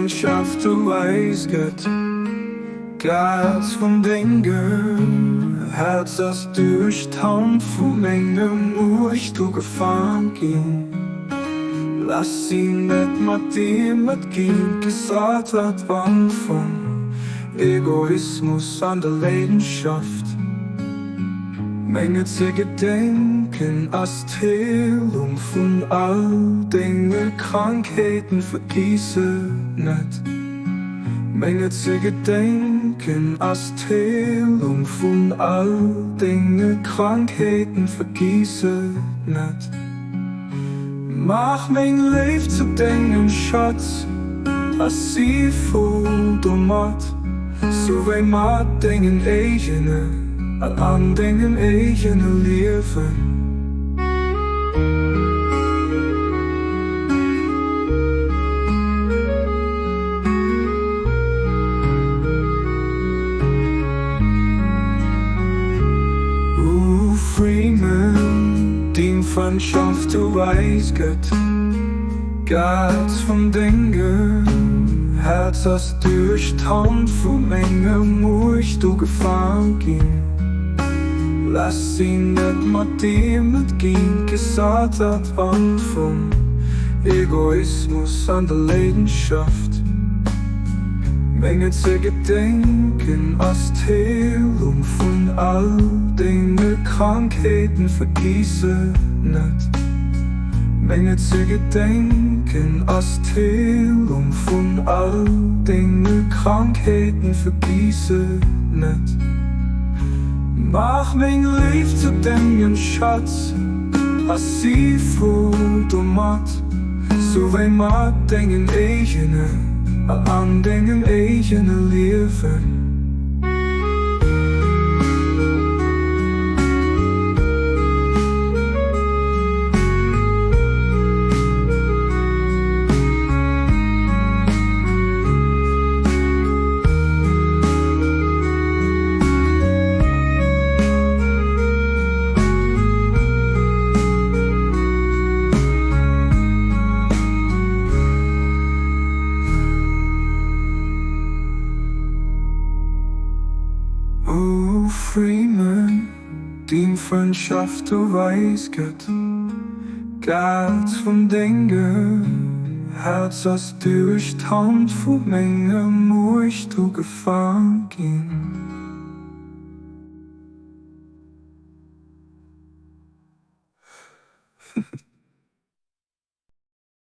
Freundschaft du weißt Gott, Gas von Dingen, Herz das durch Taum von Menge muss du gefahren gehen. Lass ihn nicht mit dem mitgehen, gesagt hat wann von Egoismus an der Leidenschaft. Menge zu gedenken als Teilung von all Dinge, Krankheiten vergieße nicht. Menge zu gedenken als Teilung von all Dinge, Krankheiten vergieße nicht. Mach mein Leben zu denken, Schatz, als sie voll dummat, so wie man denken eigene, an denken eigene Leben. Freeman, die Freundschaft du weißt Gott, Gas von Dingen, Herz das durch Taum von Menge muss du gefahren gehen. Lass ihn nicht mit dem mitgehen, gesagt hat wann vom Egoismus an der Leidenschaft. Menge zu gedenken als Teilung von all Dinge, Krankheiten vergieße nicht. Menge zu gedenken als Teilung von all Dinge, Krankheiten vergieße nicht. Mach mein Leben zu denken, Schatz, als sie voll dummat, so wie man denken eigene, an denken eigene Leben. Freeman, die Freundschaft du weißt Gott, Gas von Dingen, Herz das durch Taum von Menge muss du gefahren gehen.